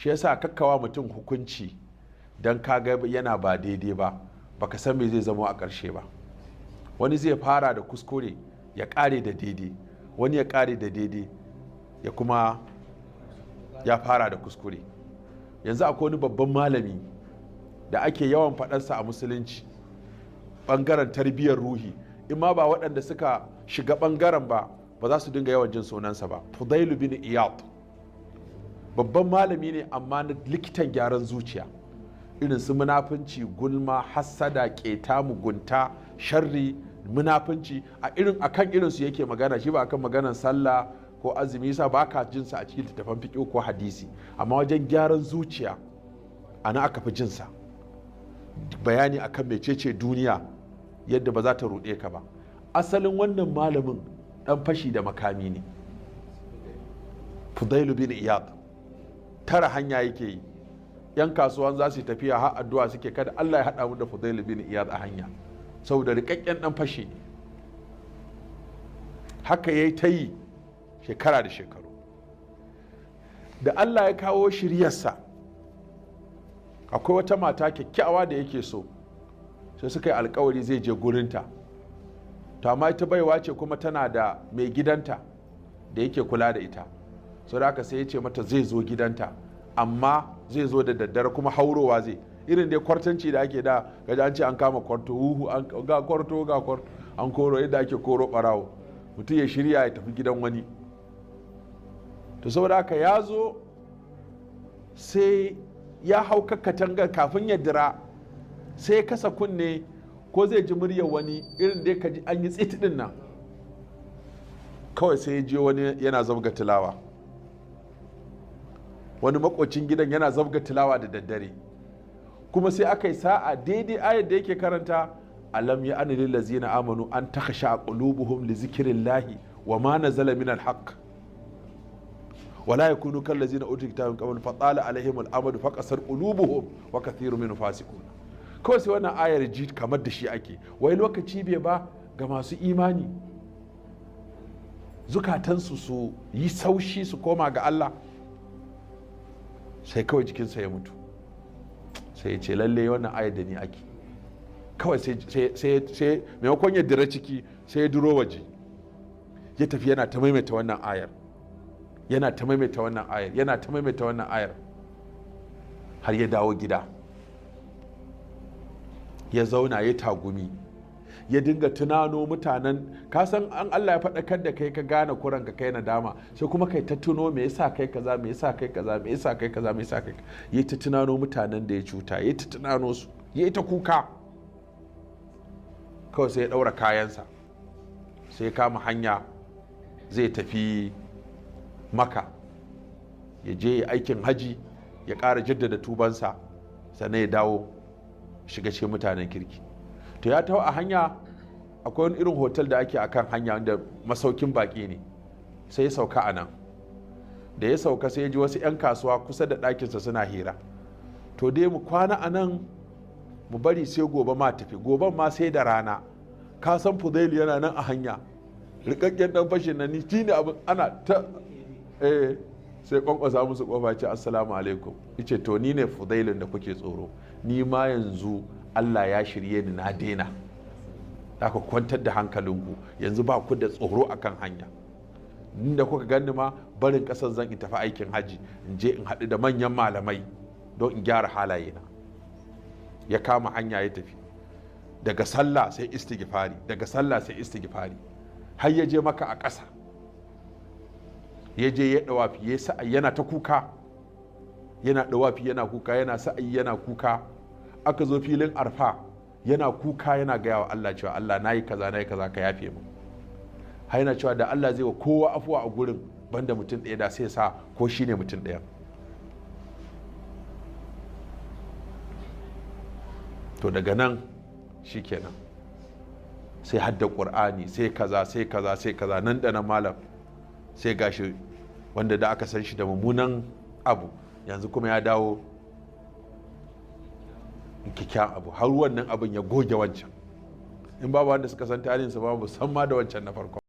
shi yasa kakkawa mutum hukunci don kaga yana ba daidai ba baka san me zai zama a ƙarshe ba. Wani zai fara da kuskure ya ƙare da daidai, wani ya ƙare da daidai ya kuma ya fara da kuskure. Yanzu akwai wani babban malami da ake yawan faɗarsa a musulunci ɓangaren tarbiyyar ruhi, in ma ba waɗanda suka shiga ɓangaren ba za su dinga yawan jin sunansa ba. Fudailu bin Iyad babban malami ne amma na likitan gyaran zuciya, irin su munafunci, gulma, hassada, keta, mugunta, sharri, munafunci akan irin su yake magana. Shi ba akan maganar sallah ko azumi sa ba ka jinsa a cikin littattafan fiqh ko hadisi, amma wajen gyaran zuciya ana aka fi jinsa, bayani akan mecece duniya yadda ba za ta ruɗe ka ba. Asalin wannan malamin dan fashi da makami ne, Fudailu bin Iyad. Tara hanya yake yi, yan kasuwan za su tafiya har addu'a suke kada Allah ya haɗa mu da Fudailu bin Iyad a hanya, saboda rikakken dan fashi ne. Haka yayi ta yi shekara da shekaru. Da Allah ya kawo shiryarsa, akwai wata mata kyakkyawa da yake so, sai suka yi alkawari zai je gurinta. To amma ita baiwa ce kuma tana da mai gidanta da yake kula da ita, so da haka sai ya ce mata zai zo gidanta, amma zai zo da daddare kuma haurowa zai, irin dai kwartanci da ake da gaji an ce an kama kwarto, ga kwarto an koro yadda ake koro barawo, mutum ya shirya ya tafi gidan wani. To saboda haka ya zo sai ya hau katangar, kafin ya dira sai ya kasa kunne ko zai ji muryar wani, irin dai ka ji an yi tsit din nan, kawai sai ya je wani yana zabga tilawa, wani makocin gidan yana zabga tilawa da daddare. Kuma sai aka yi sa'a daidai ayar da yake karanta, alam ya ani lillazina amanu an takhsha qulubuhum li zikrillahi wa ma nazala min alhaq wala yakunu kallazina utul kitaba min qabl fa tala alaihim al-amadu faqasar qulubuhum wa kathirun minhum fasiqun. Kawai sai wannan ayar ji kamar da shi ake, wai lokaci bai ba ga masu imani zukatansu su yi saushi su koma ga Allah. Sai kawai jikinsa ya mutu, sai ya ce lalle wannan ayar da ni ake. Kawai sai maimakon ya dira ciki sai ya duro waje, ya tafi yana ta maimaita wannan ayar, yana ta maimaita wannan ayar, yana ta maimaita wannan ayar, har ya dawo gida ya zauna ya tagumi, ya dinga tunano mutanen, ka san an Allah ya faɗakar da kai ka gane kuran ka kai nadama, sai kuma kai ta tuno me yasa kai kaza, me yasa kai kaza, me yasa kai kaza, me yasa kai, ya ta tunano mutanen da ya cuta, ya ta tunano su, ya ta kuka. Kawai sai ya ɗaura kayansa, sai ya kama hanya zai tafi Maka, ya je aikin haji, ya ƙara jaddada tubansa, sannan ya dawo shiga cikin mutanen kirki. To ya taho a hanya, akwai wani irin hotel da ake akan hanya wanda masaukin baki ne, sai ya sauka a nan. Da ya sauka sai ya ji wasu 'yan kasuwa kusa da ɗakinsa suna hira. To dai mu kwana a nan mu bari sai gobe ma tafi, goben ma sai da rana. Ka san Fudailu yana nan a hanya, rikakken dan fashin nan ni shine abin ana ta sai kwankwasa musu kofa ce assalamu alaikum. Yace to ni ne Fudailun da kuke tsoro, ni ma yanzu Allah ya shirye ni na daina. Aka kwantar da hankalinku, yanzu ba ku da tsoro akan hanya. Inda kuka gani ma barin kasar zan tafi aikin haji, in je in haɗu da manyan malamai don in gyara halayena. Ya kama hanya ya tafi, daga sallah sai istighfari, daga sallah sai istighfari, har ya je Maka a ƙasa. Ya je ya dawafi, ya sa'ayi yana ta kuka, yana dawafi yana kuka, yana sa'ayi yana kuka. Aka zo filin Arfa yana kuka, yana gaya wa Allah cewa Allah nayi kaza ka yafe mu. Har yana cewa da Allah zai wa kowa afuwa a gurin banda mutum ɗaya, da sai sa ko shine mutum ɗaya. To daga nan shikenan sai hadda Qur'ani, sai kaza nan da nan malam sai gashi wanda da aka san shi da mummunan abu yanzu kuma ya dawo kyakkyawan abu, har wannan abin ya goge wancan. In babu wanda suka san tarihinsa ba musamman da wancan na farko.